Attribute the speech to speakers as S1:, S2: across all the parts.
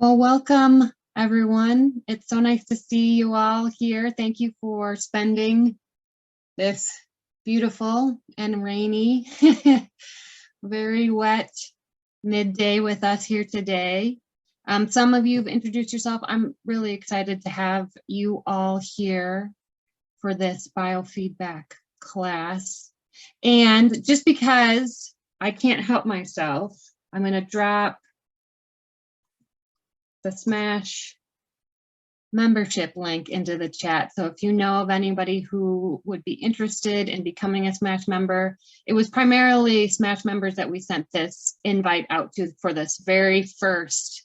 S1: Well, welcome everyone. It's so nice to see you all here. Thank you for spending this beautiful and rainy, very wet midday with us here today. Some of you have introduced yourself. I'm really excited to have you all here for this biofeedback class. And just because I can't help myself, I'm going to drop the Smash membership link into the chat. So if you know of anybody who would be interested in becoming a Smash member, it was primarily Smash members that we sent this invite out to for this very first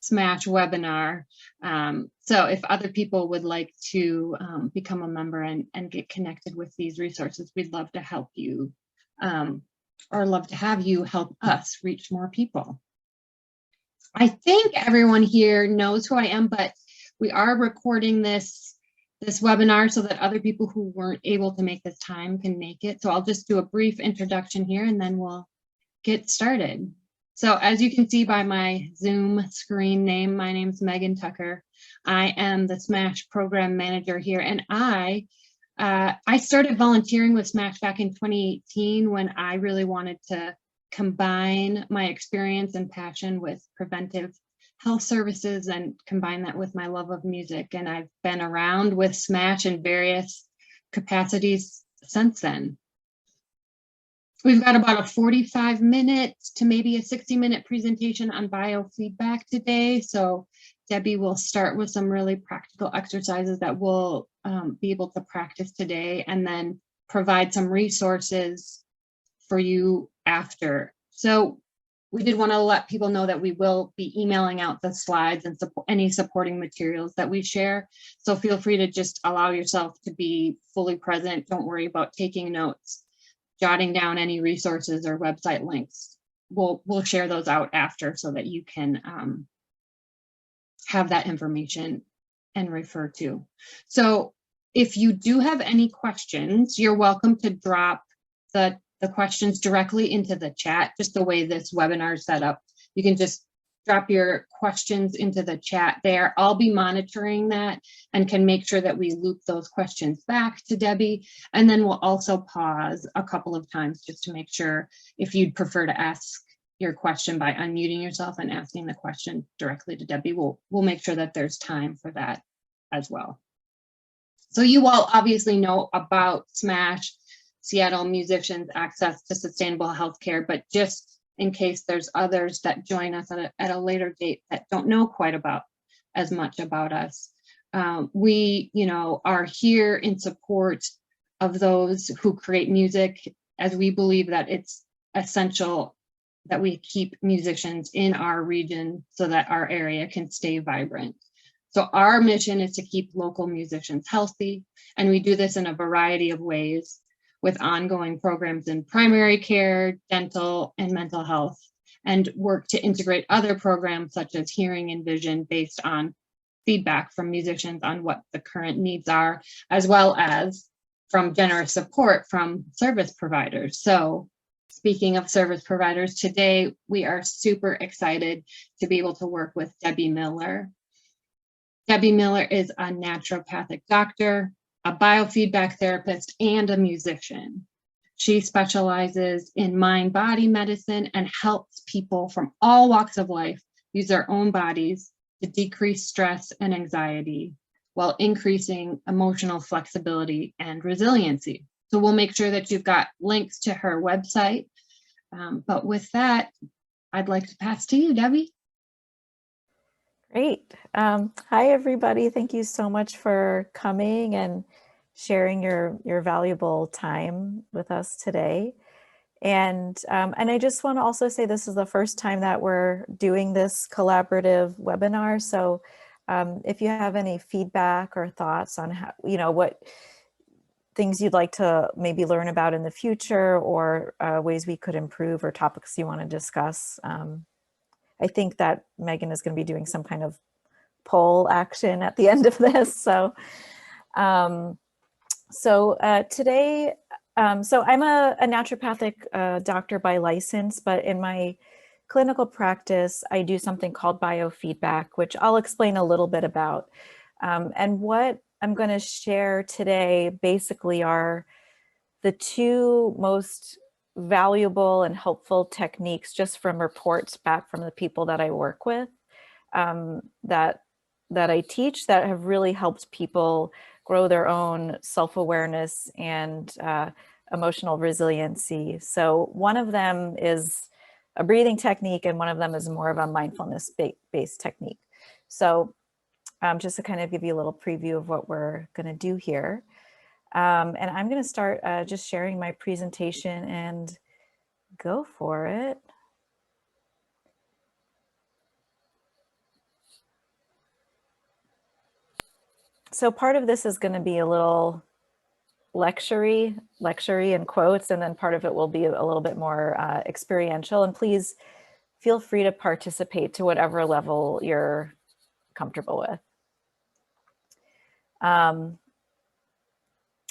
S1: Smash webinar. So if other people would like to become a member and get connected with these resources, we'd love to help you or love to have you help us reach more people. I think everyone here knows who I am, but we are recording this webinar so that other people who weren't able to make this time can make it. So I'll just do a brief introduction here and then we'll get started. So as you can see by my Zoom screen name, my name's Megan Tucker. I am the Smash program manager here, and I started volunteering with Smash back in 2018 when I really wanted to combine my experience and passion with preventive health services and combine that with my love of music. And I've been around with Smash in various capacities since then. We've got about a 45-minute to maybe a 60-minute presentation on biofeedback today. So Debbie will start with some really practical exercises that we'll be able to practice today, and then provide some resources for you after. So we did want to let people know that we will be emailing out the slides and any supporting materials that we share. So feel free to just allow yourself to be fully present. Don't worry about taking notes, jotting down any resources or website links. We'll share those out after so that you can have that information and refer to. So if you do have any questions, you're welcome to drop the questions directly into the chat, just the way this webinar is set up. You can just drop your questions into the chat there. I'll be monitoring that and can make sure that we loop those questions back to Debbie. And then we'll also pause a couple of times just to make sure if you'd prefer to ask your question by unmuting yourself and asking the question directly to Debbie, we'll make sure that there's time for that as well. So you all obviously know about Smash, Seattle Musicians Access to Sustainable Healthcare, but just in case there's others that join us at a later date that don't know quite as much about us, we are here in support of those who create music, as we believe that it's essential that we keep musicians in our region so that our area can stay vibrant. So our mission is to keep local musicians healthy, and we do this in a variety of ways, with ongoing programs in primary care, dental, and mental health, and work to integrate other programs such as hearing and vision based on feedback from musicians on what the current needs are, as well as from generous support from service providers. So speaking of service providers, today we are super excited to be able to work with Debbie Miller. Debbie Miller is a naturopathic doctor, a biofeedback therapist, and a musician. She specializes in mind-body medicine and helps people from all walks of life use their own bodies to decrease stress and anxiety while increasing emotional flexibility and resiliency. So we'll make sure that you've got links to her website. But with that, I'd like to pass to you, Debbie.
S2: Great. Hi, everybody. Thank you so much for coming and sharing your valuable time with us today. And I just want to also say this is the first time that we're doing this collaborative webinar. So if you have any feedback or thoughts on how, what things you'd like to maybe learn about in the future, or ways we could improve, or topics you want to discuss, I think that Megan is going to be doing some kind of poll action at the end of this. So, today, so I'm a naturopathic doctor by license, but in my clinical practice, I do something called biofeedback, which I'll explain a little bit about. And what I'm going to share today basically are the two most valuable and helpful techniques, just from reports back from the people that I work with, that I teach, that have really helped people grow their own self-awareness and emotional resiliency. So one of them is a breathing technique, and one of them is more of a mindfulness-based technique. So just to kind of give you a little preview of what we're going to do here. And I'm going to start just sharing my presentation and go for it. So part of this is going to be a little lecture-y in quotes, and then part of it will be a little bit more experiential. And please feel free to participate to whatever level you're comfortable with.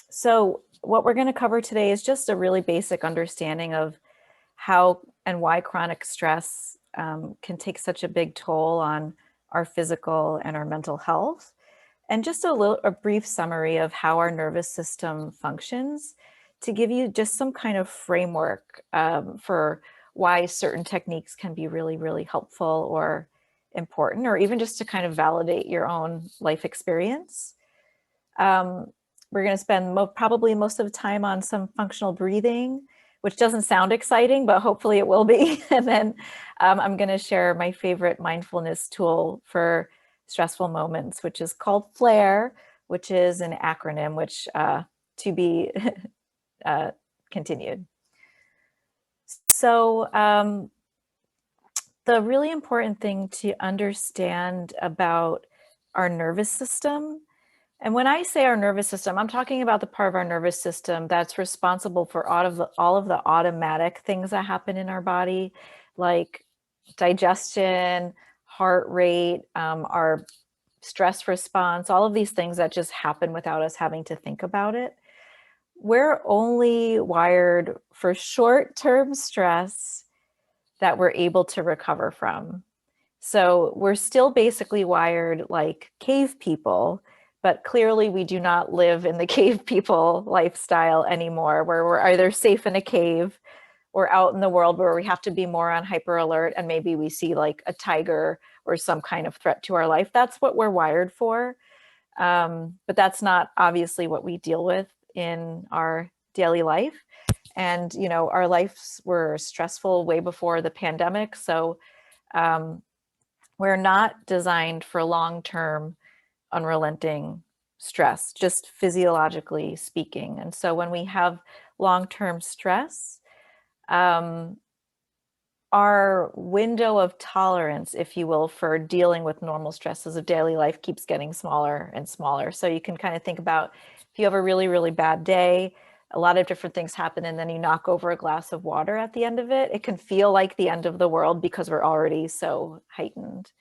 S2: So what we're going to cover today is just a really basic understanding of how and why chronic stress can take such a big toll on our physical and our mental health. And just a brief summary of how our nervous system functions, to give you just some kind of framework for why certain techniques can be really, really helpful or important, or even just to kind of validate your own life experience. We're going to spend probably most of the time on some functional breathing, which doesn't sound exciting, but hopefully it will be. And then I'm going to share my favorite mindfulness tool for stressful moments, which is called FLAIR, which is an acronym, which to be continued. So the really important thing to understand about our nervous system, and when I say our nervous system, I'm talking about the part of our nervous system that's responsible for all of the automatic things that happen in our body, like digestion, heart rate, our stress response, all of these things that just happen without us having to think about it. We're only wired for short-term stress that we're able to recover from. So we're still basically wired like cave people, but clearly we do not live in the cave people lifestyle anymore, where we're either safe in a cave or out in the world where we have to be more on hyper alert, and maybe we see like a tiger or some kind of threat to our life. That's what we're wired for. But that's not obviously what we deal with in our daily life. And, you know, our lives were stressful way before the pandemic. So we're not designed for long-term, unrelenting stress, just physiologically speaking. And so when we have long-term stress, our window of tolerance, if you will, for dealing with normal stresses of daily life keeps getting smaller and smaller. So you can kind of think about, if you have a really, really bad day, a lot of different things happen, and then you knock over a glass of water at the end of it, it can feel like the end of the world because we're already so heightened.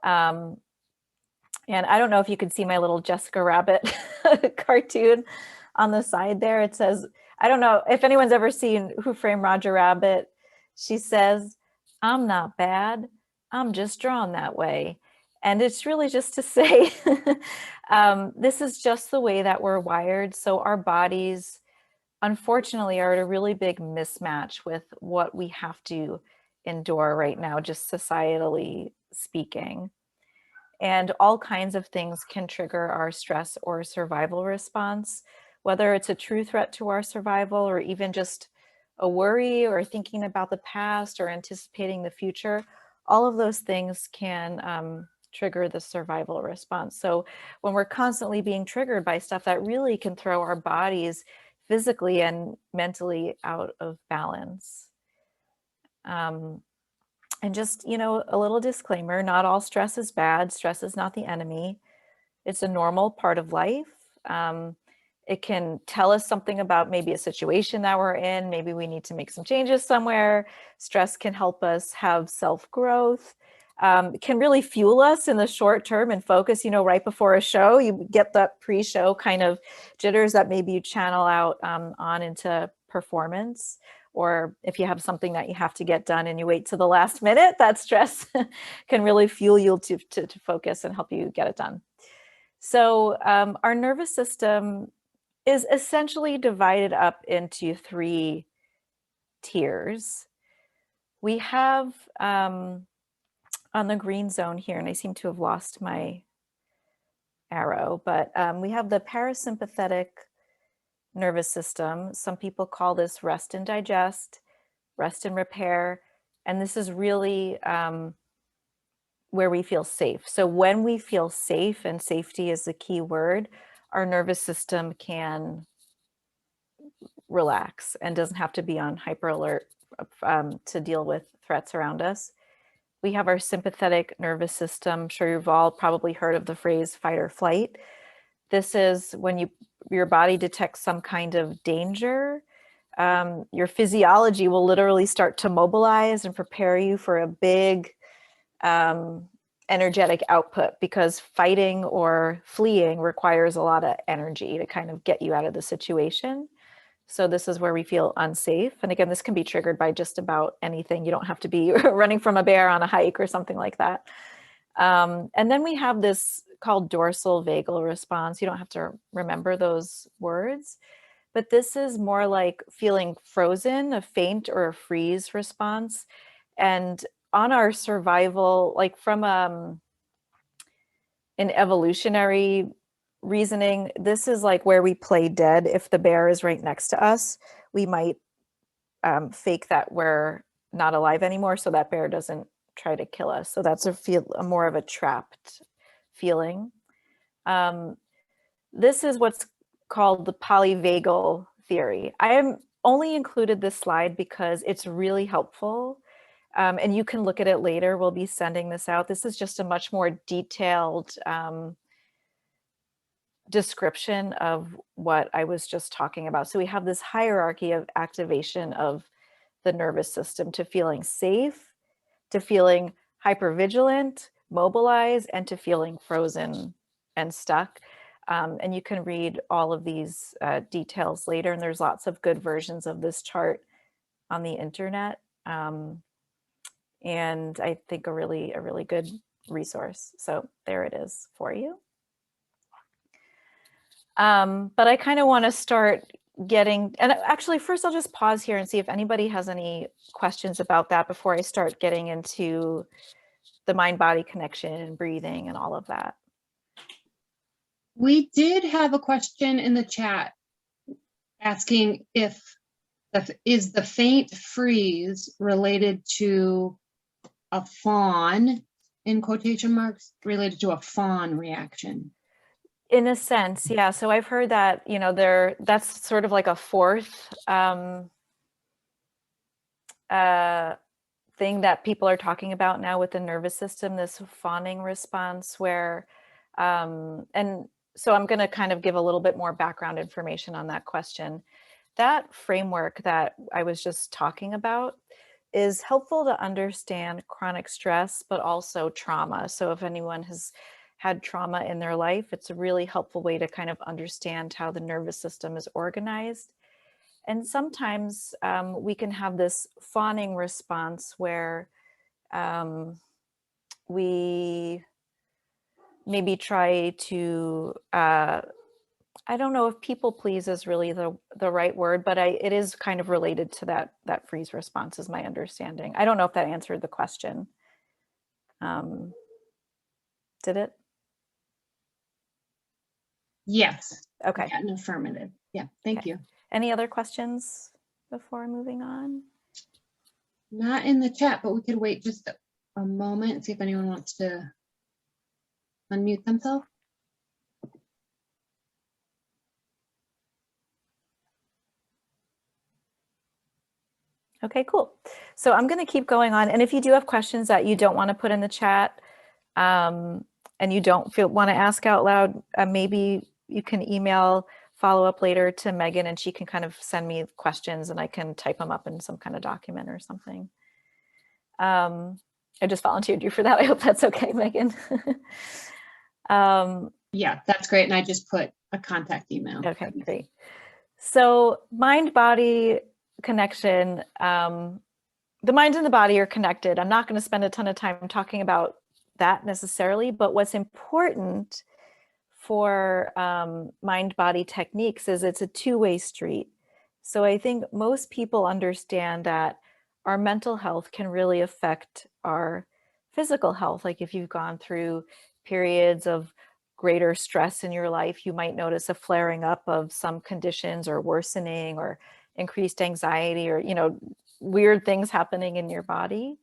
S2: And I don't know if you can see my little Jessica Rabbit cartoon on the side there. It says, I don't know if anyone's ever seen Who Framed Roger Rabbit. She says, "I'm not bad, I'm just drawn that way." And it's really just to say, this is just the way that we're wired. So our bodies, unfortunately, are at a really big mismatch with what we have to endure right now, just societally speaking. And all kinds of things can trigger our stress or survival response, whether it's a true threat to our survival or even just a worry or thinking about the past or anticipating the future. All of those things can trigger the survival response. So when we're constantly being triggered by stuff, that really can throw our bodies physically and mentally out of balance. And just, you know, a little disclaimer, not all stress is bad. Stress is not the enemy. It's a normal part of life. It can tell us something about maybe a situation that we're in. Maybe we need to make some changes somewhere. Stress can help us have self-growth. It can really fuel us in the short term and focus, you know, right before a show, you get that pre-show kind of jitters that maybe you channel out on into performance. or if you have something that you have to get done and you wait to the last minute, that stress can really fuel you to focus and help you get it done. So our nervous system is essentially divided up into 3 tiers. We have on the green zone here, and I seem to have lost my arrow, but we have the parasympathetic nervous system. Some people call this rest and digest, rest and repair, and this is really where we feel safe. So when we feel safe, and safety is the key word, our nervous system can relax and doesn't have to be on hyper alert to deal with threats around us. We have our sympathetic nervous system. I'm sure you've all probably heard of the phrase fight or flight. This is when your body detects some kind of danger. Your physiology will literally start to mobilize and prepare you for a big energetic output, because fighting or fleeing requires a lot of energy to kind of get you out of the situation. So this is where we feel unsafe. And again, this can be triggered by just about anything. You don't have to be running from a bear on a hike or something like that. And then we have this called dorsal vagal response. You don't have to remember those words, but this is more like feeling frozen, a faint or a freeze response. And on our survival, like from an evolutionary reasoning, this is like where we play dead. If the bear is right next to us, we might fake that we're not alive anymore, so that bear doesn't try to kill us. So that's a more of a trapped feeling. This is what's called the polyvagal theory. I am only included this slide because it's really helpful. And you can look at it later. We'll be sending this out. This is just a much more detailed description of what I was just talking about. So we have this hierarchy of activation of the nervous system to feeling safe, to feeling hypervigilant, mobilized, and to feeling frozen and stuck. And you can read all of these details later, and there's lots of good versions of this chart on the internet. And I think a really good resource. So there it is for you. But I kind of want to start getting, and actually first I'll just pause here and see if anybody has any questions about that before I start getting into the mind-body connection and breathing and all of that.
S1: We did have a question in the chat asking is the faint freeze related to a fawn, in quotation marks, related to a fawn reaction?
S2: In a sense, yeah. So I've heard that, you know, that's sort of like a fourth thing that people are talking about now with the nervous system, this fawning response where, and so I'm going to kind of give a little bit more background information on that question. That framework that I was just talking about is helpful to understand chronic stress, but also trauma. So if anyone has had trauma in their life, it's a really helpful way to kind of understand how the nervous system is organized. And sometimes we can have this fawning response where we maybe try to, I don't know if people please is really the right word, but it is kind of related to that freeze response is my understanding. I don't know if that answered the question. Did it?
S1: Yes.
S2: Okay.
S1: An affirmative. Yeah, thank you.
S2: Any other questions before moving on?
S1: Not in the chat, but we could wait just a moment and see if anyone wants to unmute themselves.
S2: Okay, cool. So I'm going to keep going on. And if you do have questions that you don't want to put in the chat and you don't want to ask out loud, maybe you can email follow up later to Megan and she can kind of send me questions and I can type them up in some kind of document or something. I just volunteered you for that. I hope that's okay, Megan.
S1: Yeah, that's great. And I just put a contact email.
S2: Okay, great. So mind body connection. The mind and the body are connected. I'm not going to spend a ton of time talking about that necessarily, but what's important for mind-body techniques is it's a two-way street. So I think most people understand that our mental health can really affect our physical health. Like if you've gone through periods of greater stress in your life, you might notice a flaring up of some conditions or worsening or increased anxiety or, weird things happening in your body.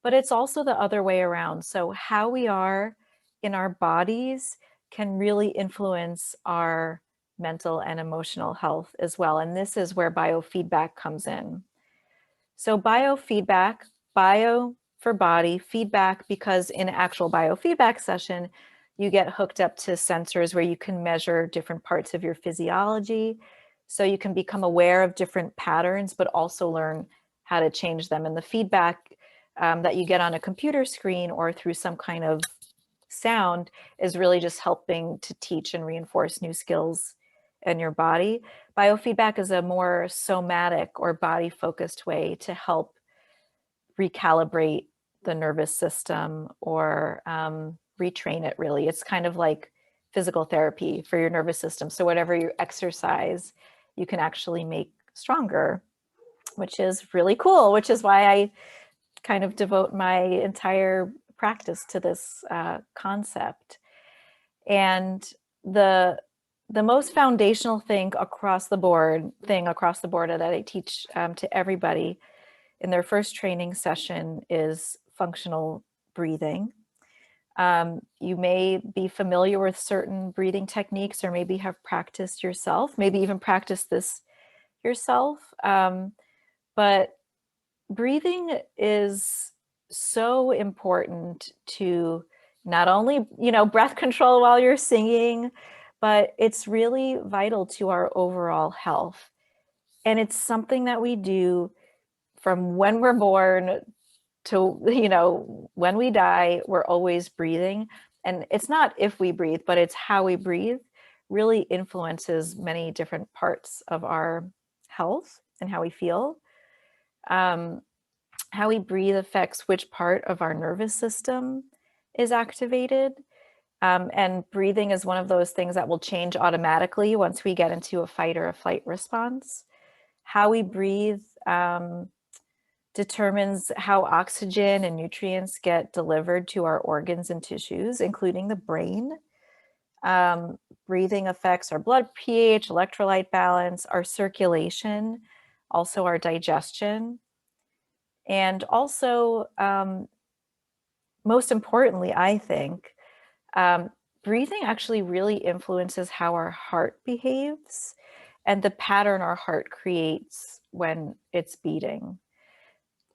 S2: But it's also the other way around. So how we are in our bodies can really influence our mental and emotional health as well. And this is where biofeedback comes in. So biofeedback, bio for body, feedback, because in an actual biofeedback session, you get hooked up to sensors where you can measure different parts of your physiology. So you can become aware of different patterns, but also learn how to change them. And the feedback that you get on a computer screen or through some kind of sound is really just helping to teach and reinforce new skills in your body. Biofeedback is a more somatic or body focused way to help recalibrate the nervous system or retrain it really. It's kind of like physical therapy for your nervous system. So whatever you exercise, you can actually make stronger, which is really cool, which is why I kind of devote my entire practice to this concept. And the most foundational thing across the board that I teach to everybody in their first training session is functional breathing. You may be familiar with certain breathing techniques or maybe have practiced yourself, maybe even practiced this yourself. But breathing is so important to not only, breath control while you're singing, but it's really vital to our overall health. And it's something that we do from when we're born to, when we die, we're always breathing. And it's not if we breathe, but it's how we breathe really influences many different parts of our health and how we feel. How we breathe affects which part of our nervous system is activated. And breathing is one of those things that will change automatically once we get into a fight or a flight response. How we breathe determines how oxygen and nutrients get delivered to our organs and tissues, including the brain. Breathing affects our blood pH, electrolyte balance, our circulation, also our digestion. And also, most importantly, I think, breathing actually really influences how our heart behaves and the pattern our heart creates when it's beating.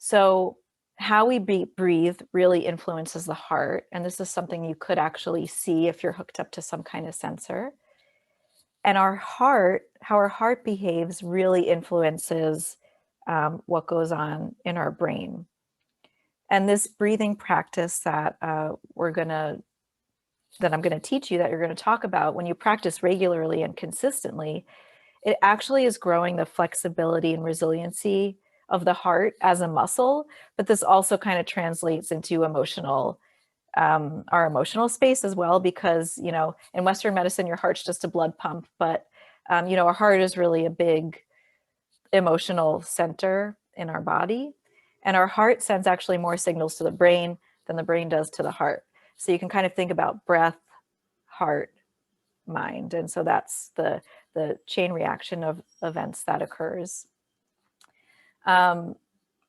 S2: So how we breathe really influences the heart. And this is something you could actually see if you're hooked up to some kind of sensor. And our heart, how our heart behaves really influences what goes on in our brain. And this breathing practice that I'm going to teach you, that you're going to talk about, when you practice regularly and consistently, it actually is growing the flexibility and resiliency of the heart as a muscle. But this also kind of translates into our emotional space as well, because, in Western medicine, your heart's just a blood pump, but, our heart is really a big emotional center in our body. And our heart sends actually more signals to the brain than the brain does to the heart. So you can kind of think about breath, heart, mind. And so that's the chain reaction of events that occurs. I'm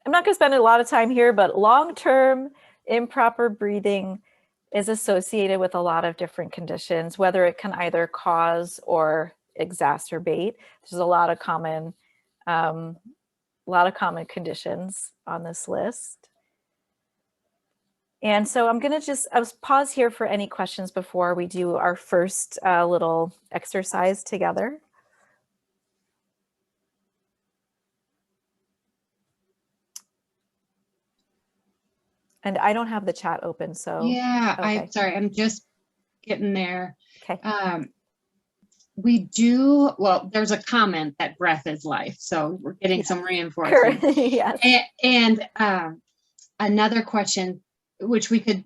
S2: not going to spend a lot of time here, but long-term improper breathing is associated with a lot of different conditions, whether it can either cause or exacerbate. There's a lot of common conditions on this list. And so I'm going to I'll pause here for any questions before we do our first little exercise together. And I don't have the chat open, so.
S1: Yeah,
S2: Okay.
S1: I'm sorry, I'm just getting there.
S2: Okay.
S1: We do, well, there's a comment that breath is life, so we're getting some reinforcement.
S2: Yes.
S1: And another question, which we could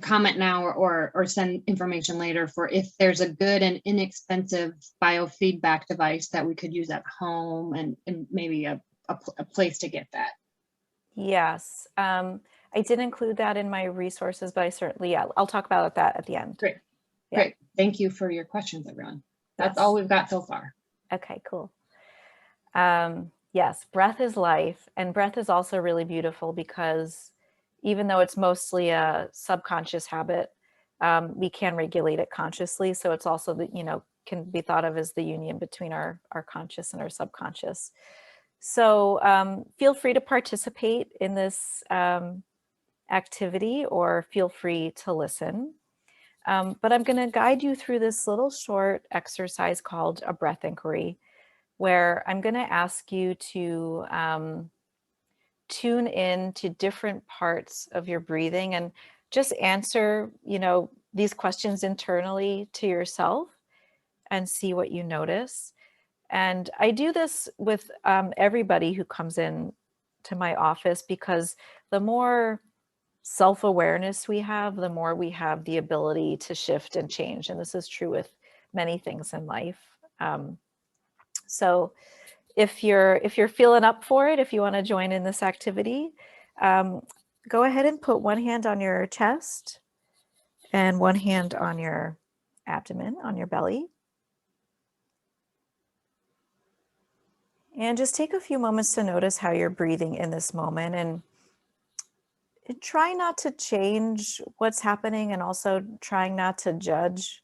S1: comment now or send information later for if there's a good and inexpensive biofeedback device that we could use at home and maybe a place to get that.
S2: Yes. I did include that in my resources, but I certainly, I'll talk about that at the end.
S1: Great.
S2: Yeah.
S1: Great. Thank you for your questions, everyone. That's
S2: Yes.
S1: all we've got so far.
S2: Okay, cool. Yes, breath is life. And breath is also really beautiful because even though it's mostly a subconscious habit, we can regulate it consciously. So it's also that, can be thought of as the union between our conscious and our subconscious. So feel free to participate in this activity or feel free to listen. But I'm going to guide you through this little short exercise called a breath inquiry, where I'm going to ask you to tune in to different parts of your breathing and just answer, these questions internally to yourself and see what you notice. And I do this with everybody who comes in to my office because the more self-awareness we have, the more we have the ability to shift and change. And this is true with many things in life. So if you're feeling up for it, if you want to join in this activity, go ahead and put one hand on your chest and one hand on your abdomen, on your belly. And just take a few moments to notice how you're breathing in this moment, and try not to change what's happening and also trying not to judge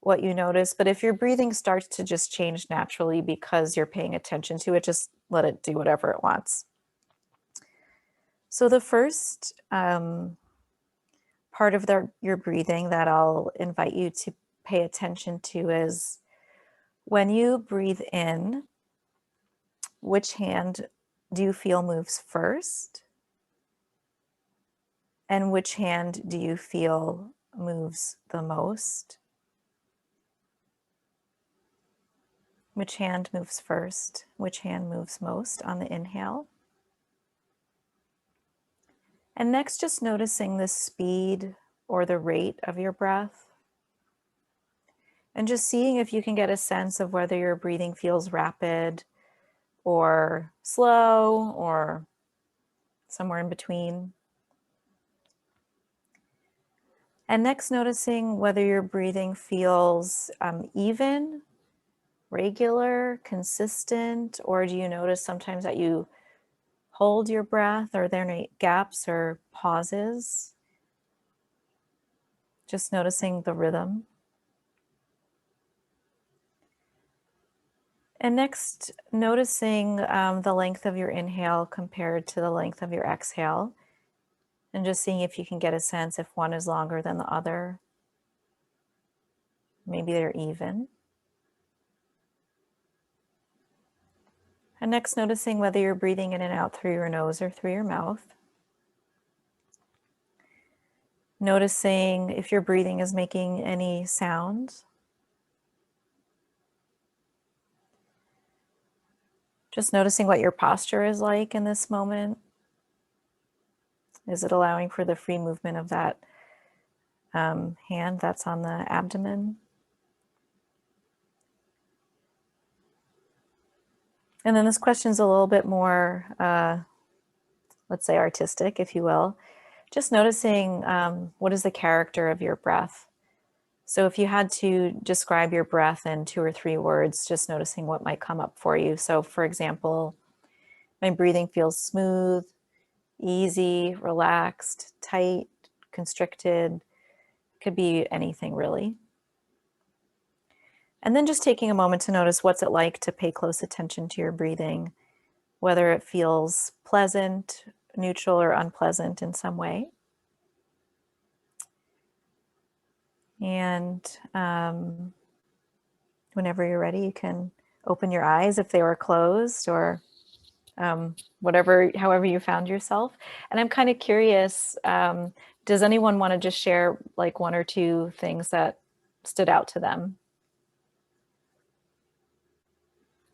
S2: what you notice. But if your breathing starts to just change naturally because you're paying attention to it, just let it do whatever it wants. So the first part of your breathing that I'll invite you to pay attention to is when you breathe in, which hand do you feel moves first? And which hand do you feel moves the most? Which hand moves first? Which hand moves most on the inhale? And next, just noticing the speed or the rate of your breath. And just seeing if you can get a sense of whether your breathing feels rapid or slow or somewhere in between. And next, noticing whether your breathing feels even, regular, consistent, or do you notice sometimes that you hold your breath? Or are there any gaps or pauses? Just noticing the rhythm. And next, noticing the length of your inhale compared to the length of your exhale. And just seeing if you can get a sense if one is longer than the other. Maybe they're even. And next, noticing whether you're breathing in and out through your nose or through your mouth. Noticing if your breathing is making any sounds. Just noticing what your posture is like in this moment. Is it allowing for the free movement of that hand that's on the abdomen? And then this question's a little bit more, let's say, artistic, if you will. Just noticing what is the character of your breath. So if you had to describe your breath in 2 or 3 words, just noticing what might come up for you. So for example, my breathing feels smooth, easy, relaxed, tight, constricted. Could be anything really. And then just taking a moment to notice what's it like to pay close attention to your breathing, whether it feels pleasant, neutral, or unpleasant in some way. And whenever you're ready, you can open your eyes if they were closed, or however you found yourself. And I'm kind of curious, does anyone want to just share like 1 or 2 things that stood out to them?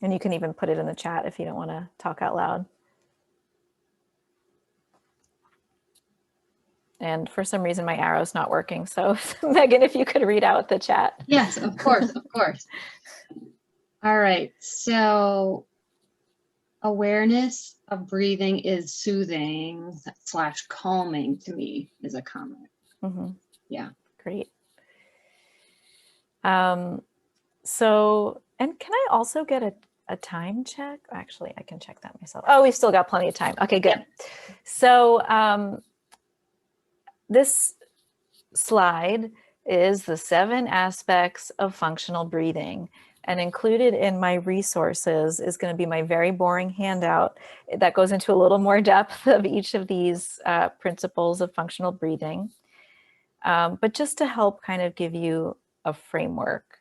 S2: And you can even put it in the chat if you don't want to talk out loud. And for some reason, my arrow's not working. So Megan, if you could read out the chat.
S1: Yes, of course, of course. All right, so awareness of breathing is soothing / calming to me is a comment.
S2: Mm-hmm.
S1: Yeah.
S2: Great. So, and can I also get a time check? Actually, I can check that myself. Oh, we've still got plenty of time. Okay, good. Yeah. So this slide is the 7 aspects of functional breathing. And included in my resources is going to be my very boring handout that goes into a little more depth of each of these principles of functional breathing. But just to help kind of give you a framework.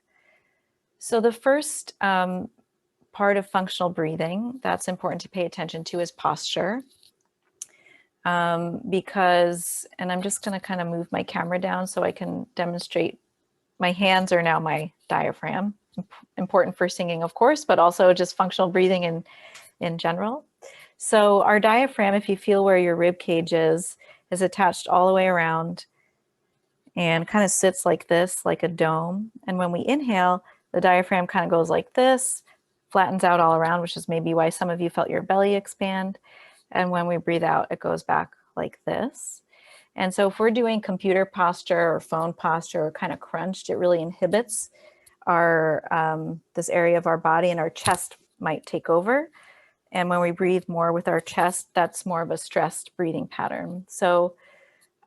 S2: So the first part of functional breathing that's important to pay attention to is posture. Because, and I'm just going to kind of move my camera down so I can demonstrate. My hands are now my diaphragm, important for singing, of course, but also just functional breathing in general. So our diaphragm, if you feel where your rib cage is attached all the way around and kind of sits like this, like a dome. And when we inhale, the diaphragm kind of goes like this, flattens out all around, which is maybe why some of you felt your belly expand. And when we breathe out, it goes back like this. And so if we're doing computer posture or phone posture or kind of crunched, it really inhibits our this area of our body, and our chest might take over. And when we breathe more with our chest, that's more of a stressed breathing pattern. So,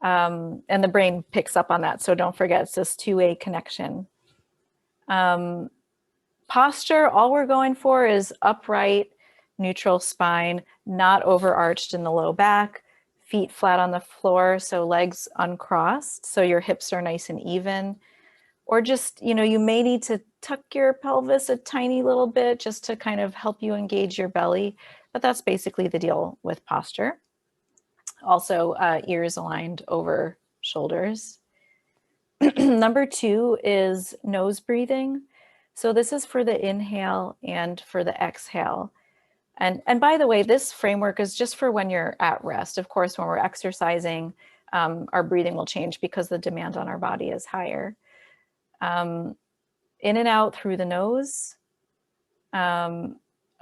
S2: and the brain picks up on that. So don't forget, it's this two-way connection. Posture, all we're going for is upright, neutral spine, not overarched in the low back, feet flat on the floor, so legs uncrossed, so your hips are nice and even. Or just, you know, you may need to tuck your pelvis a tiny little bit just to kind of help you engage your belly, but that's basically the deal with posture. Also, ears aligned over shoulders. Number 2 is nose breathing. So this is for the inhale and for the exhale. And by the way, this framework is just for when you're at rest. Of course, when we're exercising, our breathing will change because the demand on our body is higher. In and out through the nose. A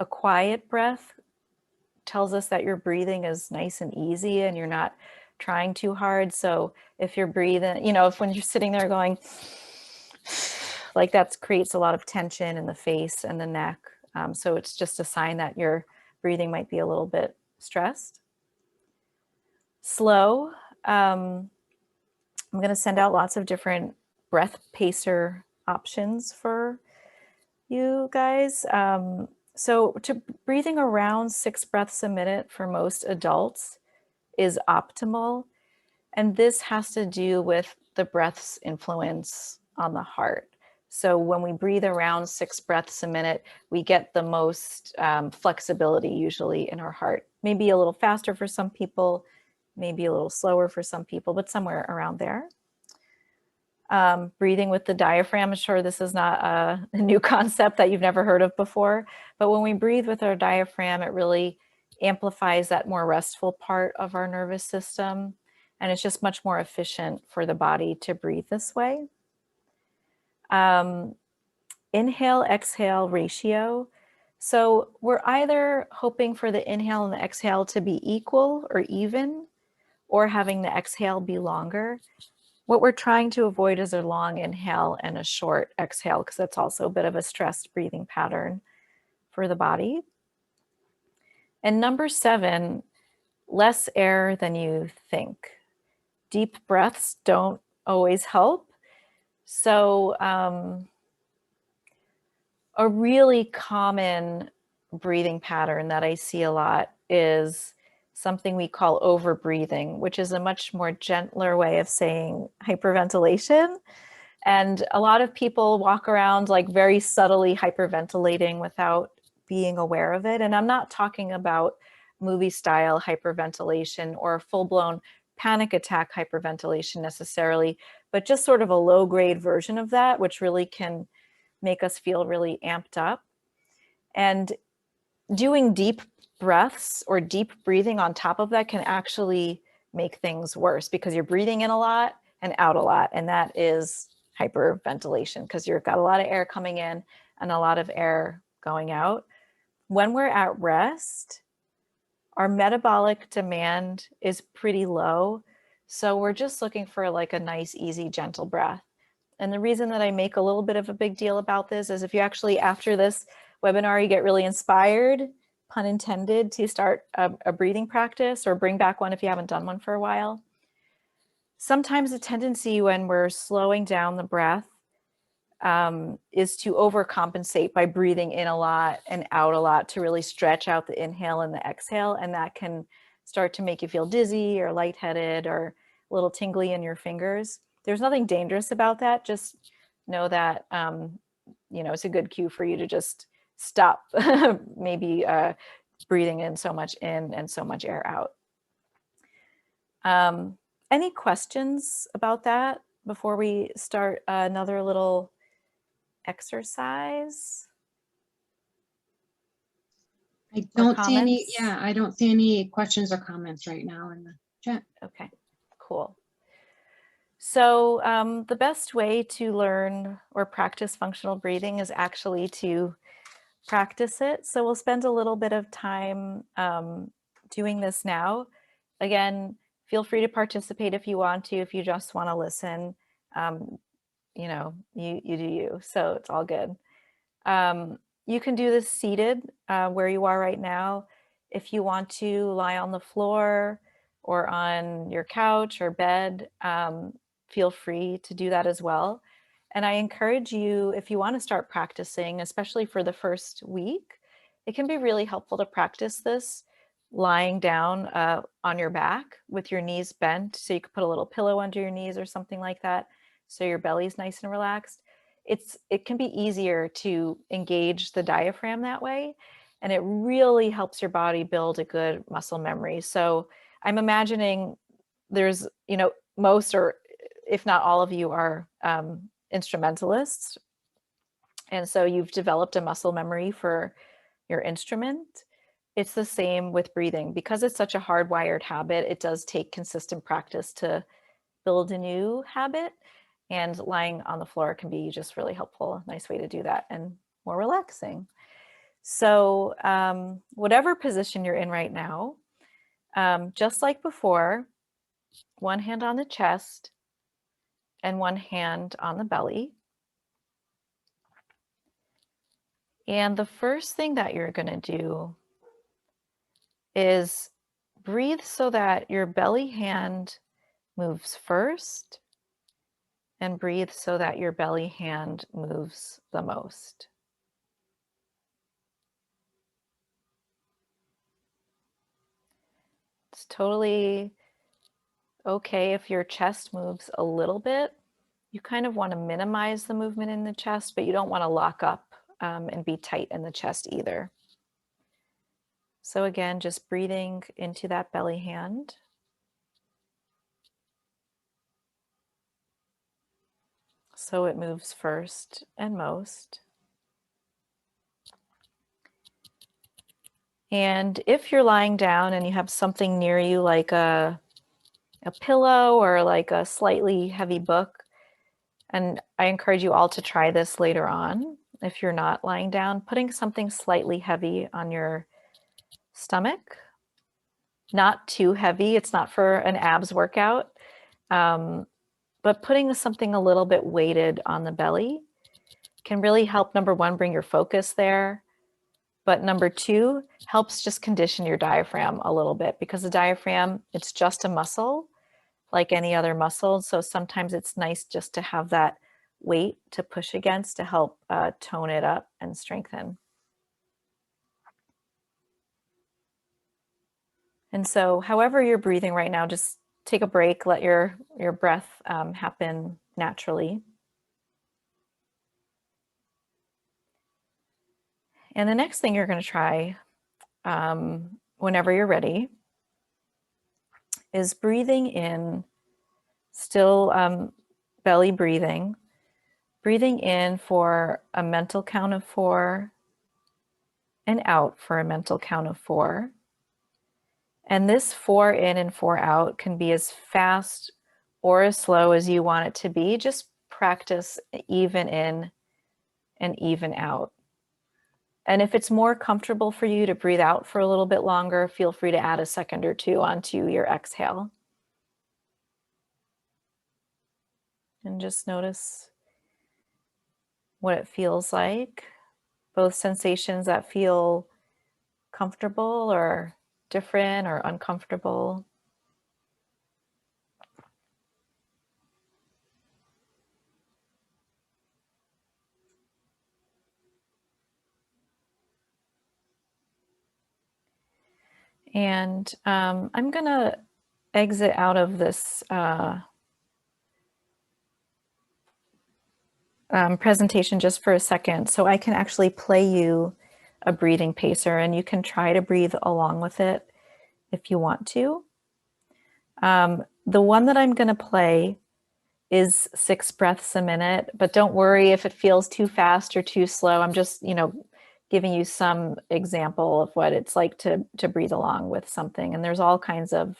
S2: quiet breath tells us that your breathing is nice and easy and you're not trying too hard. So if you're breathing, you know, if when you're sitting there going like that, creates a lot of tension in the face and the neck. So it's just a sign that your breathing might be a little bit stressed. Slow. I'm going to send out lots of different breath pacer options for you guys. So to breathing around 6 breaths a minute for most adults is optimal. And this has to do with the breath's influence on the heart. So when we breathe around 6 breaths a minute, we get the most flexibility usually in our heart. Maybe a little faster for some people, maybe a little slower for some people, but somewhere around there. Breathing with the diaphragm, I'm sure this is not a new concept that you've never heard of before, but when we breathe with our diaphragm, it really amplifies that more restful part of our nervous system. And it's just much more efficient for the body to breathe this way. Inhale, exhale ratio. So we're either hoping for the inhale and the exhale to be equal or even, or having the exhale be longer. What we're trying to avoid is a long inhale and a short exhale, because that's also a bit of a stressed breathing pattern for the body. And number 7, less air than you think. Deep breaths don't always help. So a really common breathing pattern that I see a lot is something we call overbreathing, which is a much more gentler way of saying hyperventilation. And a lot of people walk around like very subtly hyperventilating without being aware of it. And I'm not talking about movie style hyperventilation or full-blown panic attack hyperventilation necessarily, but just sort of a low grade version of that, which really can make us feel really amped up. And doing deep breaths or deep breathing on top of that can actually make things worse because you're breathing in a lot and out a lot. And that is hyperventilation because you've got a lot of air coming in and a lot of air going out. When we're at rest, our metabolic demand is pretty low. So we're just looking for like a nice, easy, gentle breath. And the reason that I make a little bit of a big deal about this is if you actually, after this webinar, you get really inspired, pun intended, to start a breathing practice or bring back one if you haven't done one for a while. Sometimes the tendency when we're slowing down the breath is to overcompensate by breathing in a lot and out a lot to really stretch out the inhale and the exhale. And that can start to make you feel dizzy or lightheaded or a little tingly in your fingers. There's nothing dangerous about that. Just know that, it's a good cue for you to just stop maybe breathing in so much in and so much air out. Any questions about that before we start another little exercise?
S1: I don't see any, I don't see any questions or comments right now in the chat.
S2: Okay, cool. So the best way to learn or practice functional breathing is actually to practice it. So we'll spend a little bit of time doing this now. Again, feel free to participate if you want to, if you just want to listen. You do you, so it's all good. You can do this seated where you are right now. If you want to lie on the floor or on your couch or bed, feel free to do that as well. And I encourage you, if you want to start practicing, especially for the first week, it can be really helpful to practice this lying down on your back with your knees bent. So you could put a little pillow under your knees or something like that, so your belly's nice and relaxed. It can be easier to engage the diaphragm that way, and it really helps your body build a good muscle memory. So I'm imagining there's, most, or if not all of you are instrumentalists. And so you've developed a muscle memory for your instrument. It's the same with breathing. Because it's such a hardwired habit, it does take consistent practice to build a new habit. And lying on the floor can be just really helpful, nice way to do that and more relaxing. So whatever position you're in right now, just like before, one hand on the chest and one hand on the belly. And the first thing that you're going to do is breathe so that your belly hand moves first, and breathe so that your belly hand moves the most. It's totally okay if your chest moves a little bit. You kind of want to minimize the movement in the chest, but you don't want to lock up and be tight in the chest either. So again, just breathing into that belly hand. So it moves first and most. And if you're lying down and you have something near you like a pillow or like a slightly heavy book, and I encourage you all to try this later on, if you're not lying down, putting something slightly heavy on your stomach, not too heavy. It's not for an abs workout, but putting something a little bit weighted on the belly can really help, number one, bring your focus there. But number two, helps just condition your diaphragm a little bit, because the diaphragm, it's just a muscle like any other muscle. So sometimes it's nice just to have that weight to push against to help tone it up and strengthen. And so however you're breathing right now, just take a break, let your breath happen naturally. And the next thing you're going to try whenever you're ready is breathing in, still belly breathing in for a mental count of 4, and out for a mental count of 4. And this 4 in and 4 out can be as fast or as slow as you want it to be. Just practice even in and even out. And if it's more comfortable for you to breathe out for a little bit longer, feel free to add a second or two onto your exhale. And just notice what it feels like, both sensations that feel comfortable or different or uncomfortable. And I'm going to exit out of this presentation just for a second so I can actually play you a breathing pacer, and you can try to breathe along with it if you want to. The one that I'm going to play is 6 breaths a minute, but don't worry if it feels too fast or too slow. I'm just, giving you some example of what it's like to breathe along with something. And there's all kinds of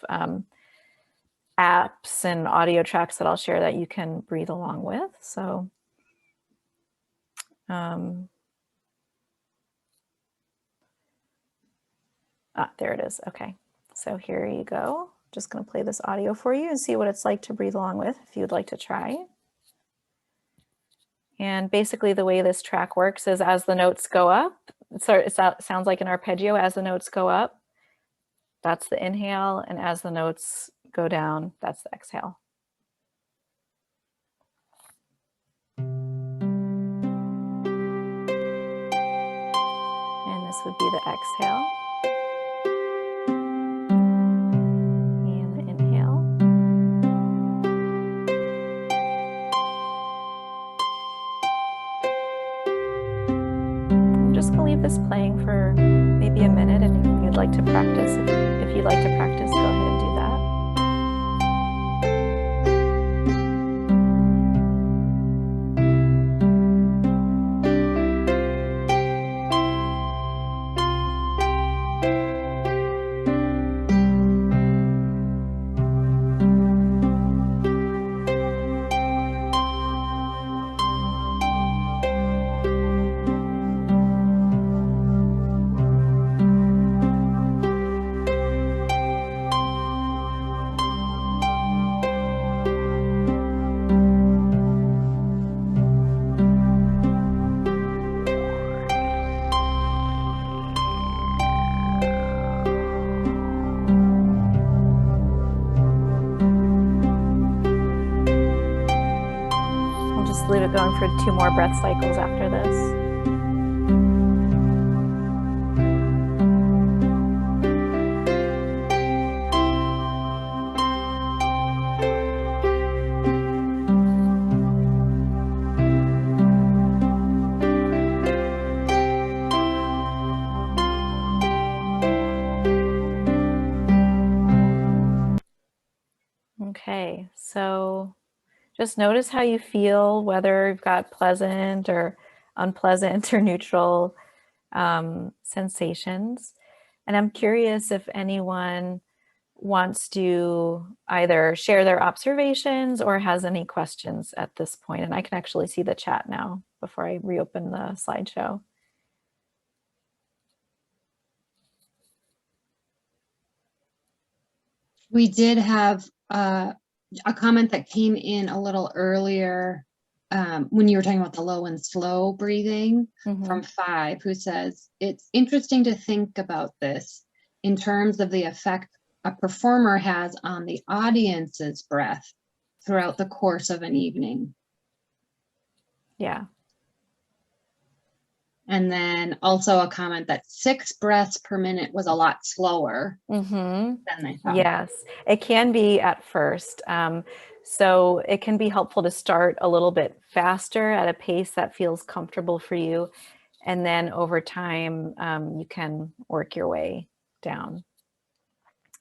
S2: apps and audio tracks that I'll share that you can breathe along with. So there it is. Okay, so here you go. Just going to play this audio for you and see what it's like to breathe along with if you'd like to try. And basically the way this track works is as the notes go up, so it sounds like an arpeggio. As the notes go up, that's the inhale, and as the notes go down, that's the exhale. And this would be the exhale. And the inhale. I'm just going to leave this playing for maybe a minute, and if you'd like to practice, if you'd like to practice, go ahead and do that. Leave it going for 2 more breath cycles after this. Okay, so just notice how you feel, whether you've got pleasant or unpleasant or neutral sensations. And I'm curious if anyone wants to either share their observations or has any questions at this point. And I can actually see the chat now before I reopen the slideshow.
S1: We did have a comment that came in a little earlier when you were talking about the low and slow breathing from 5, who says, it's interesting to think about this in terms of the effect a performer has on the audience's breath throughout the course of an evening.
S2: Yeah.
S1: And then also a comment that 6 breaths per minute was a lot slower than they thought.
S2: Yes, it can be at first. So it can be helpful to start a little bit faster at a pace that feels comfortable for you. And then over time, you can work your way down.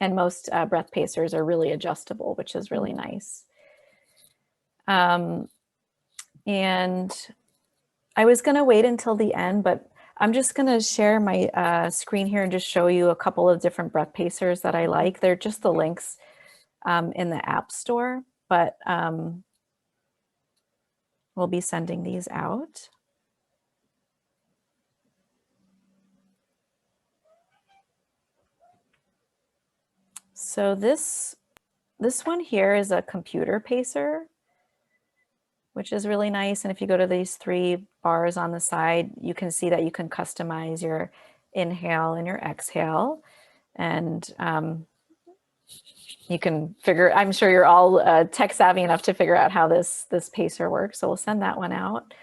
S2: And most breath pacers are really adjustable, which is really nice. And I was going to wait until the end, but I'm just going to share my screen here and just show you a couple of different breath pacers that I like. They're just the links in the App Store, but we'll be sending these out. So this one here is a computer pacer, which is really nice. And if you go to these 3 bars on the side, you can see that you can customize your inhale and your exhale. And you can figure, I'm sure you're all tech savvy enough to figure out how this pacer works. So we'll send that one out.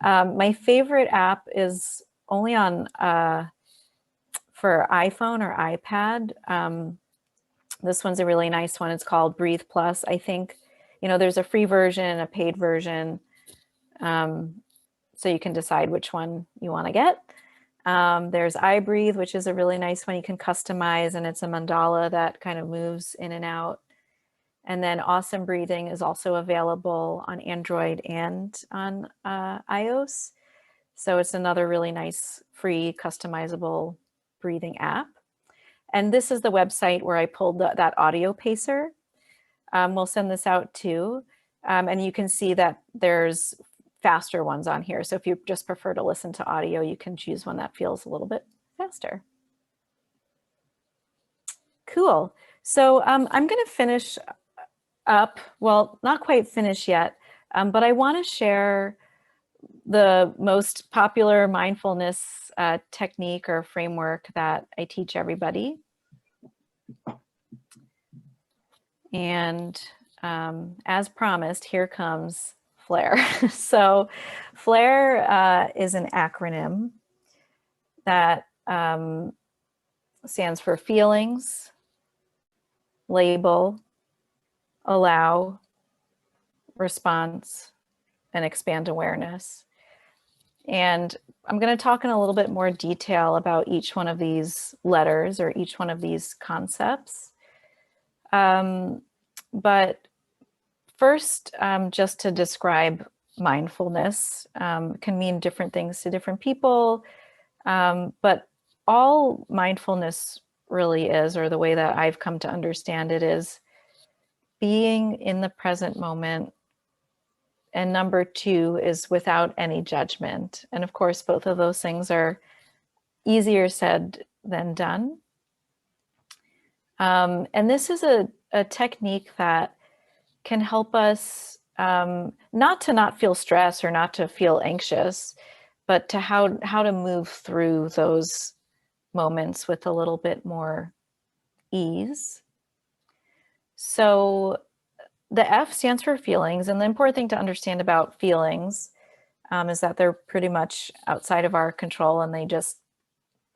S2: My favorite app is only on for iPhone or iPad. This one's a really nice one. It's called Breathe Plus. I think, you know, there's a free version and a paid version. So you can decide which one you want to get. There's iBreathe, which is a really nice one you can customize, and it's a mandala that kind of moves in and out. And then Awesome Breathing is also available on Android and on iOS. So it's another really nice, free, customizable breathing app. And this is the website where I pulled that audio pacer. We'll send this out too. And you can see that there's faster ones on here. So if you just prefer to listen to audio, you can choose one that feels a little bit faster. Cool. So I'm going to finish up, well, not quite finish yet, but I want to share the most popular mindfulness technique or framework that I teach everybody. And as promised, here comes FLAIR. So FLAIR is an acronym that stands for feelings, label, allow, response, and expand awareness. And I'm going to talk in a little bit more detail about each one of these letters or each one of these concepts. But first, just to describe mindfulness, can mean different things to different people, but all mindfulness really is, or the way that I've come to understand it, is being in the present moment. And number 2 is without any judgment. And of course, both of those things are easier said than done. And this is a technique that can help us not to not feel stress or not to feel anxious, but to how to move through those moments with a little bit more ease. So the F stands for feelings, and the important thing to understand about feelings is that they're pretty much outside of our control and they just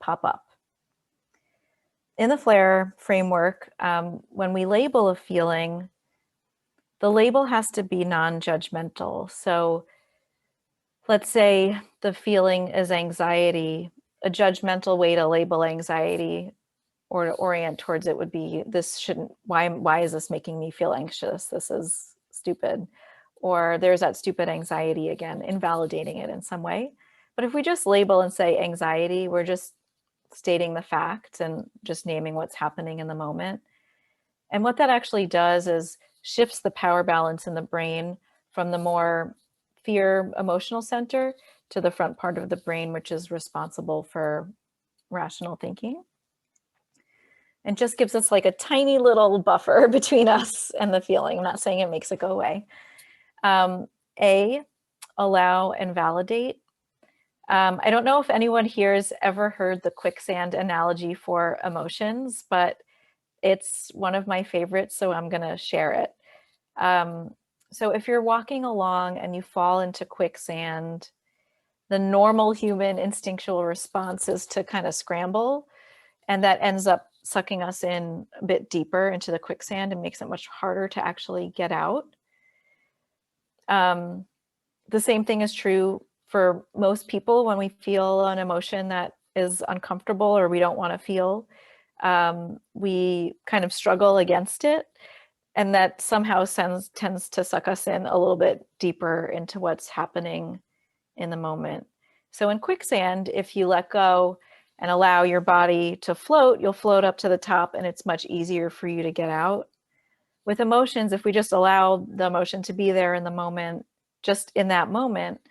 S2: pop up. In the FLAIR framework, when we label a feeling, the label has to be non-judgmental. So let's say the feeling is anxiety. A judgmental way to label anxiety or to orient towards it would be, this shouldn't, why is this making me feel anxious? This is stupid. Or there's that stupid anxiety again, invalidating it in some way. But if we just label and say anxiety, we're just stating the fact and just naming what's happening in the moment. And what that actually does is shifts the power balance in the brain from the more fear emotional center to the front part of the brain, which is responsible for rational thinking. And just gives us like a tiny little buffer between us and the feeling. I'm not saying it makes it go away. A, allow and validate. I don't know if anyone here has ever heard the quicksand analogy for emotions, but it's one of my favorites, so I'm going to share it. So if you're walking along and you fall into quicksand, the normal human instinctual response is to kind of scramble, and that ends up sucking us in a bit deeper into the quicksand and makes it much harder to actually get out. The same thing is true for most people when we feel an emotion that is uncomfortable or we don't want to feel. We kind of struggle against it, and that somehow tends to suck us in a little bit deeper into what's happening in the moment. So in quicksand, if you let go and allow your body to float, you'll float up to the top and it's much easier for you to get out. With emotions, if we just allow the emotion to be there in the moment, just in that moment,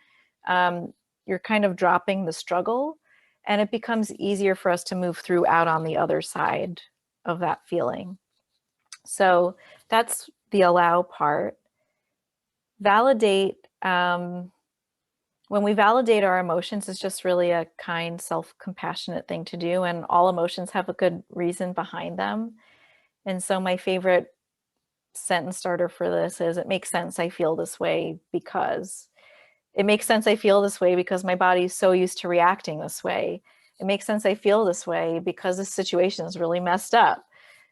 S2: you're kind of dropping the struggle, and it becomes easier for us to move through out on the other side of that feeling. So that's the allow part. Validate. When we validate our emotions, it's just really a kind, self-compassionate thing to do, and all emotions have a good reason behind them. And so my favorite sentence starter for this is, it makes sense I feel this way because. It makes sense I feel this way because my body is so used to reacting this way. It makes sense I feel this way because this situation is really messed up.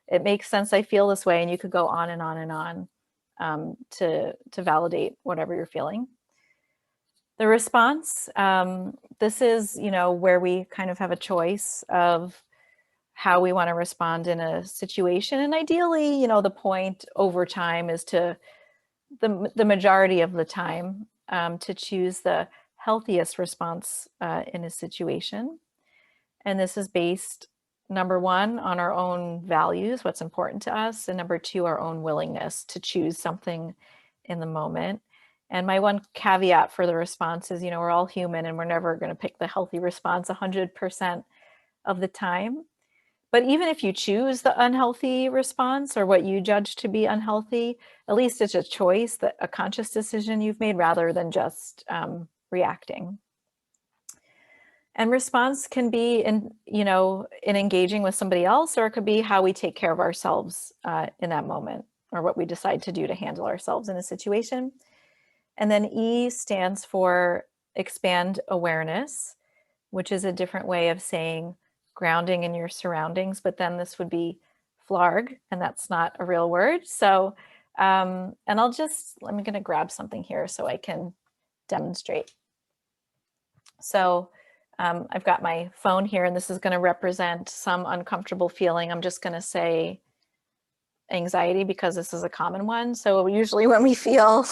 S2: It makes sense I feel this way, and you could go on and on and on to validate whatever you're feeling. The response, this is, where we kind of have a choice of how we want to respond in a situation. And ideally, the point over time is to the majority of the time to choose the healthiest response in a situation. And this is based, number one, on our own values, what's important to us, and number two, our own willingness to choose something in the moment. And my one caveat for the response is, we're all human and we're never going to pick the healthy response 100% of the time. But even if you choose the unhealthy response or what you judge to be unhealthy, at least it's a choice, that a conscious decision you've made rather than just reacting. And response can be in engaging with somebody else, or it could be how we take care of ourselves in that moment, or what we decide to do to handle ourselves in a situation. And then E stands for expand awareness, which is a different way of saying grounding in your surroundings, but then this would be flarg, and that's not a real word. So, and I'm going to grab something here so I can demonstrate. So I've got my phone here, and this is going to represent some uncomfortable feeling. I'm just going to say anxiety because this is a common one. So usually when we feel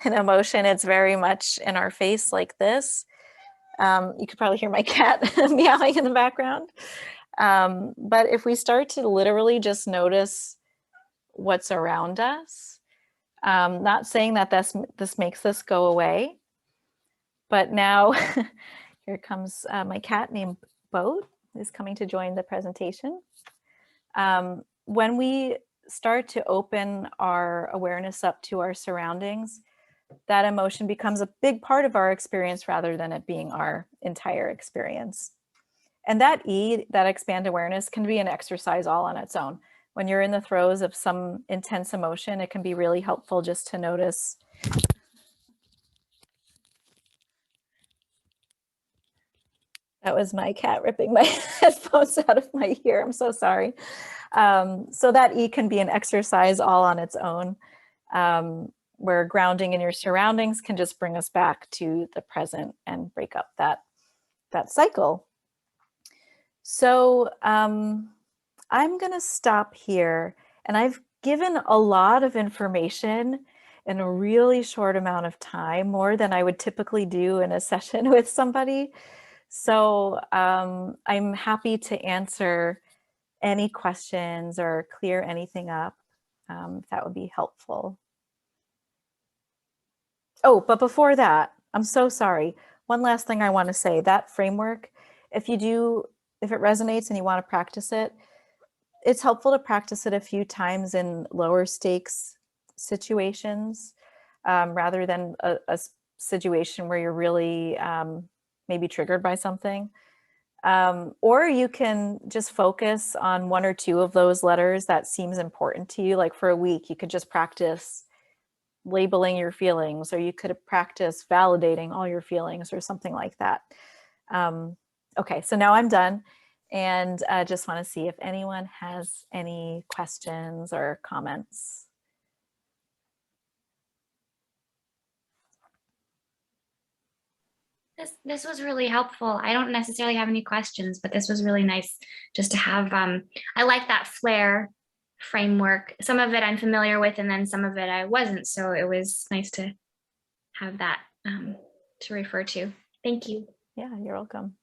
S2: an emotion, it's very much in our face like this. You could probably hear my cat meowing in the background. But if we start to literally just notice what's around us, not saying that this makes this go away, but now here comes my cat named Boat, who's coming to join the presentation. When we start to open our awareness up to our surroundings, that emotion becomes a big part of our experience rather than it being our entire experience. And that E, that expand awareness, can be an exercise all on its own. When you're in the throes of some intense emotion, it can be really helpful just to notice. That was my cat ripping my headphones out of my ear. I'm so sorry. So that E can be an exercise all on its own, where grounding in your surroundings can just bring us back to the present and break up that cycle. So I'm going to stop here, and I've given a lot of information in a really short amount of time, more than I would typically do in a session with somebody. So I'm happy to answer any questions or clear anything up, if that would be helpful. Oh, but before that, I'm so sorry. One last thing I want to say, that framework, if it resonates and you want to practice it, it's helpful to practice it a few times in lower stakes situations, rather than a situation where you're really maybe triggered by something. Or you can just focus on one or two of those letters that seems important to you. Like for a week, you could just practice labeling your feelings, or you could practice validating all your feelings or something like that. Okay, so now I'm done, and I just want to see if anyone has any questions or comments.
S3: This was really helpful. I don't necessarily have any questions, but this was really nice just to have. I like that FLAIR framework. Some of it I'm familiar with, and then some of it I wasn't. So it was nice to have that to refer to. Thank you.
S2: Yeah, you're welcome.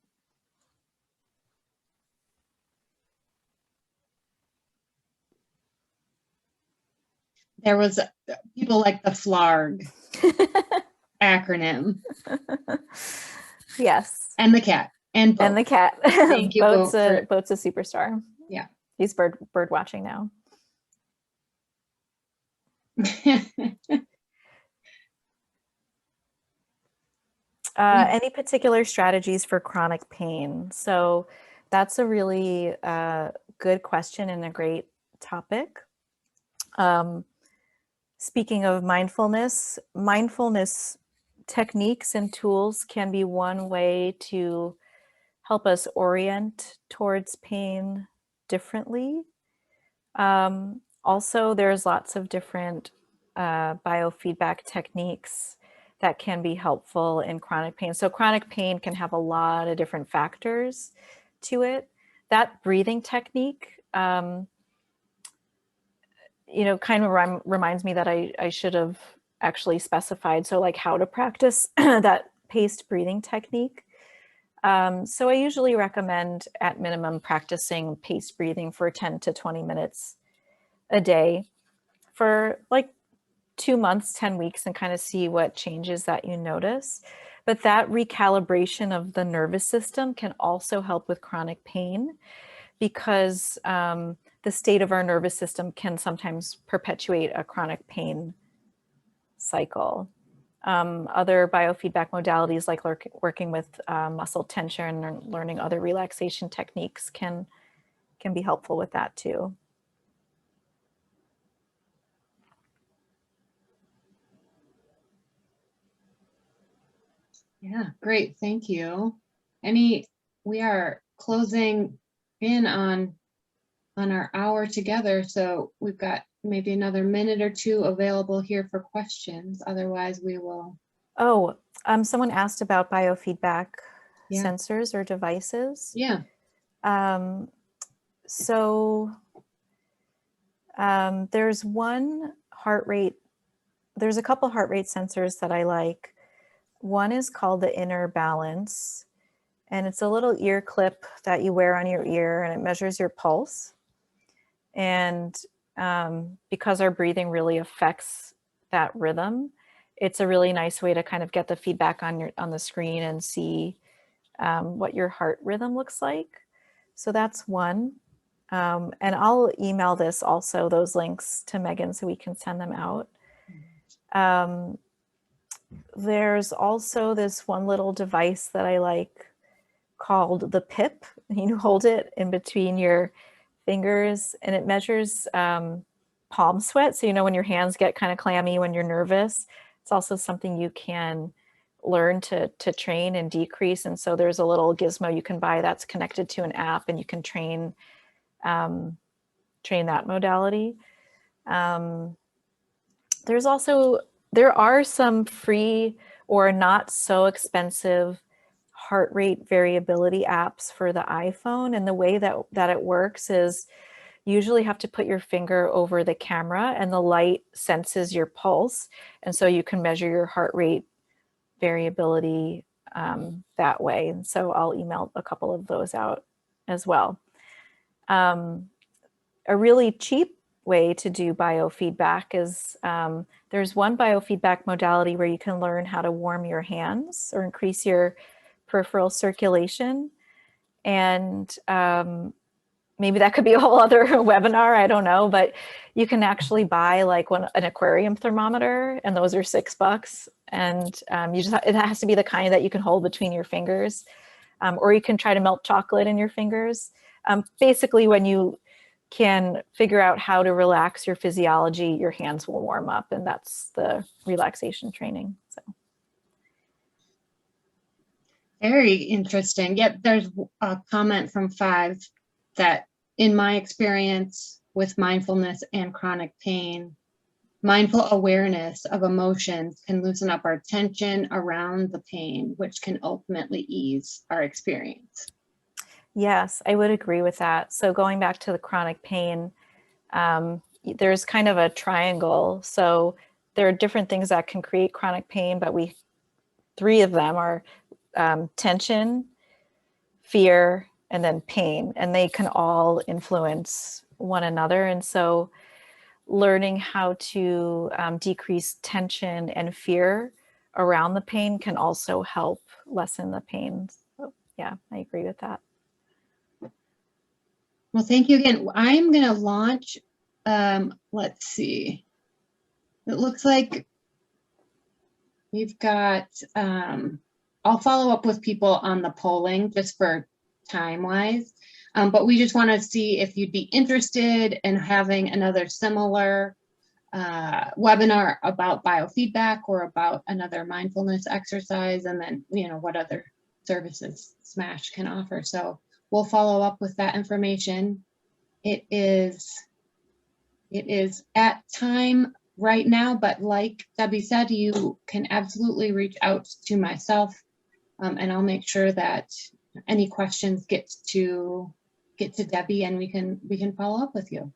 S1: There was people like the FLARG acronym.
S2: Yes.
S1: And the cat. And
S2: the cat.
S1: Thank you,
S2: Boat's
S1: Boat,
S2: Boat's a superstar.
S1: Yeah.
S2: He's bird watching now. Any particular strategies for chronic pain? So that's a really good question and a great topic. Speaking of mindfulness techniques and tools can be one way to help us orient towards pain differently. Also, there's lots of different biofeedback techniques that can be helpful in chronic pain. So chronic pain can have a lot of different factors to it. That breathing technique, kind of reminds me that I should have actually specified. So like how to practice that paced breathing technique. So I usually recommend at minimum practicing paced breathing for 10 to 20 minutes a day for like 2 months, 10 weeks, and kind of see what changes that you notice. But that recalibration of the nervous system can also help with chronic pain because the state of our nervous system can sometimes perpetuate a chronic pain cycle. Other biofeedback modalities like working with muscle tension or learning other relaxation techniques can be helpful with that too.
S1: Yeah, great. Thank you. We are closing in on our hour together, so we've got maybe another minute or two available here for questions. Otherwise, we will.
S2: Oh, someone asked about biofeedback sensors or devices.
S1: Yeah.
S2: There's one heart rate. There's a couple heart rate sensors that I like. One is called the Inner Balance, and it's a little ear clip that you wear on your ear, and it measures your pulse. And because our breathing really affects that rhythm, it's a really nice way to kind of get the feedback on the screen and see what your heart rhythm looks like. So that's one. And I'll email this also, those links to Megan so we can send them out. There's also this one little device that I like called the PIP. You hold it in between your fingers and it measures palm sweat. So, when your hands get kind of clammy when you're nervous, it's also something you can learn to train and decrease. And so there's a little gizmo you can buy that's connected to an app and you can train that modality. There are some free or not so expensive heart rate variability apps for the iPhone. And the way that it works is you usually have to put your finger over the camera and the light senses your pulse. And so you can measure your heart rate variability that way. And so I'll email a couple of those out as well. A really cheap way to do biofeedback is there's one biofeedback modality where you can learn how to warm your hands or increase your peripheral circulation. And maybe that could be a whole other webinar, I don't know, but you can actually buy like an aquarium thermometer, and those are $6. And it has to be the kind that you can hold between your fingers, or you can try to melt chocolate in your fingers. Basically, when you can figure out how to relax your physiology, your hands will warm up, and that's the relaxation training. So.
S1: Very interesting. Yep, there's a comment from 5 that in my experience with mindfulness and chronic pain, mindful awareness of emotions can loosen up our tension around the pain, which can ultimately ease our experience.
S2: Yes, I would agree with that. So going back to the chronic pain, there's kind of a triangle. So there are different things that can create chronic pain, but 3 of them are tension, fear, and then pain, and they can all influence one another. And so learning how to decrease tension and fear around the pain can also help lessen the pain. So, yeah, I agree with that.
S1: Well, thank you again. I'm going to launch, let's see. It looks like we've got, I'll follow up with people on the polling just for time-wise. But we just want to see if you'd be interested in having another similar webinar about biofeedback or about another mindfulness exercise, and then, you know, what other services SMASH can offer. So we'll follow up with that information. It is at time right now, but like Debbie said, you can absolutely reach out to myself, and I'll make sure that any questions get to Debbie, and we can follow up with you.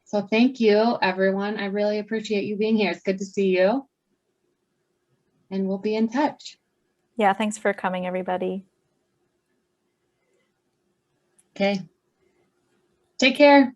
S1: So thank you, everyone. I really appreciate you being here. It's good to see you, and we'll be in touch.
S2: Yeah, thanks for coming, everybody.
S1: Okay. Take care.